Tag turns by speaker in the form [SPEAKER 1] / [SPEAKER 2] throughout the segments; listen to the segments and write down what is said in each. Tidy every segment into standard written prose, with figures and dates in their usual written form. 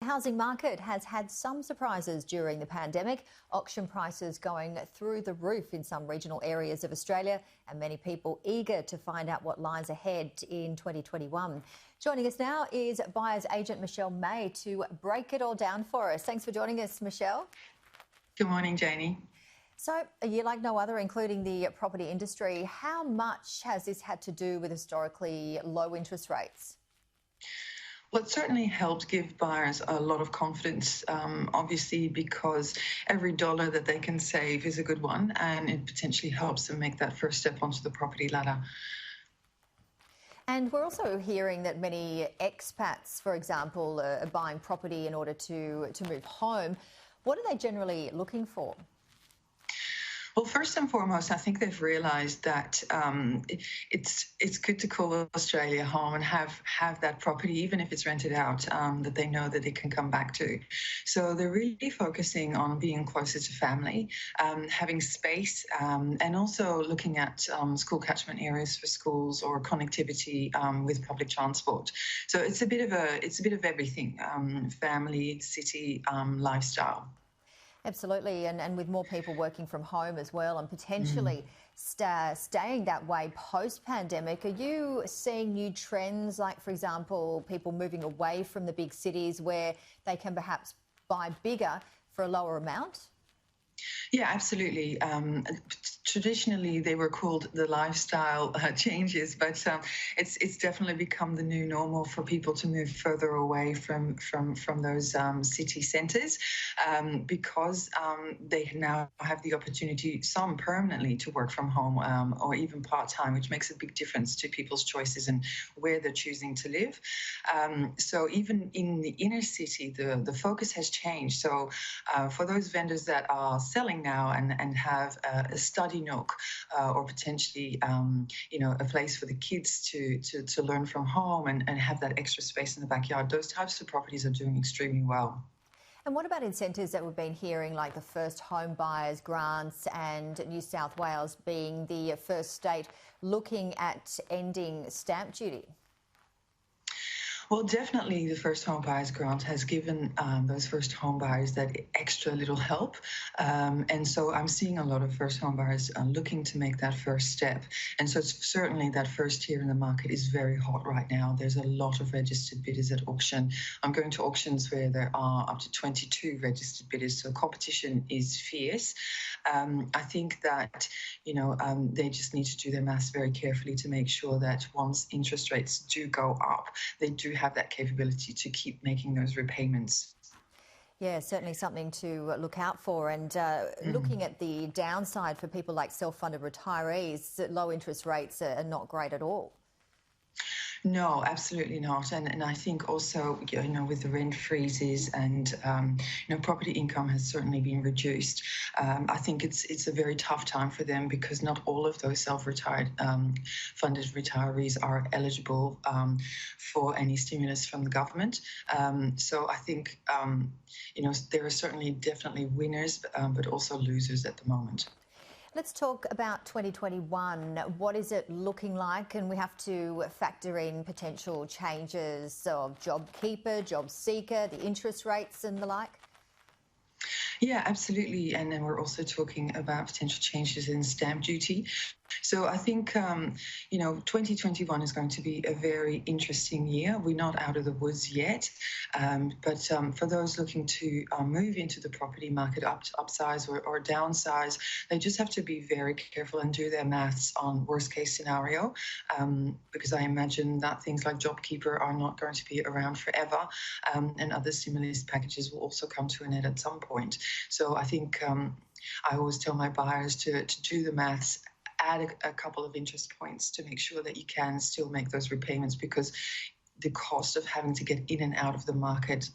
[SPEAKER 1] The housing market has had some surprises during the pandemic, auction prices going through the roof in some regional areas of Australia, and many people eager to find out what lies ahead in 2021. Joining us now is buyer's agent Michelle May to break it all down for us. Thanks for joining us, Michelle.
[SPEAKER 2] Good morning, Janie.
[SPEAKER 1] So, a year like no other, including the property industry, how much has this had to do with historically low interest rates?
[SPEAKER 2] Well, it certainly helped give buyers a lot of confidence, obviously, because every dollar that they can save is a good one, and it potentially helps them make that first step onto the property ladder.
[SPEAKER 1] And we're also hearing that many expats, for example, are buying property in order to move home. What are they generally looking for?
[SPEAKER 2] Well, first and foremost, I think they've realised that it's good to call Australia home and have that property, even if it's rented out, that they know that they can come back to. So they're really focusing on being closer to family, having space, and also looking at school catchment areas for schools or connectivity with public transport. So it's a bit of everything: family, city, lifestyle.
[SPEAKER 1] Absolutely, and with more people working from home as well and potentially staying that way post-pandemic, are you seeing new trends like, for example, people moving away from the big cities where they can perhaps buy bigger for a lower amount?
[SPEAKER 2] Yeah, absolutely. Traditionally, they were called the lifestyle changes, but it's definitely become the new normal for people to move further away from those city centres because they now have the opportunity, some permanently, to work from home or even part-time, which makes a big difference to people's choices and where they're choosing to live. So even in the inner city, the focus has changed. So for those vendors that are selling now and have a study nook or potentially a place for the kids to learn from home and have that extra space in the backyard, those types of properties are doing extremely well.
[SPEAKER 1] And what about incentives that we've been hearing, like the first home buyers grants and New South Wales being the first state looking at ending stamp duty?
[SPEAKER 2] Well, definitely the first home buyers grant has given those first home buyers that extra little help. And so I'm seeing a lot of first home buyers looking to make that first step. And so it's certainly that first tier in the market is very hot right now. There's a lot of registered bidders at auction. I'm going to auctions where there are up to 22 registered bidders. So competition is fierce. I think that, they just need to do their maths very carefully to make sure that once interest rates do go up, they do have that capability to keep making those repayments.
[SPEAKER 1] Yeah, certainly something to look out for. And looking at the downside for people like self-funded retirees, low interest rates are not great at all.
[SPEAKER 2] No, absolutely not. And I think also, with the rent freezes and, property income has certainly been reduced. I think it's a very tough time for them because not all of those self-retired funded retirees are eligible for any stimulus from the government. So I think, there are certainly definitely winners, but also losers at the moment.
[SPEAKER 1] Let's talk about 2021. What is it looking like? And we have to factor in potential changes of JobKeeper, Job Seeker, the interest rates and the like.
[SPEAKER 2] Yeah, absolutely. And then we're also talking about potential changes in stamp duty. So I think, 2021 is going to be a very interesting year. We're not out of the woods yet, but for those looking to move into the property market, upsize or downsize, they just have to be very careful and do their maths on worst case scenario, because I imagine that things like JobKeeper are not going to be around forever, and other stimulus packages will also come to an end at some point. So I think I always tell my buyers to do the maths, add a couple of interest points to make sure that you can still make those repayments, because the cost of having to get in and out of the market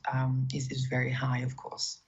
[SPEAKER 2] is very high, of course.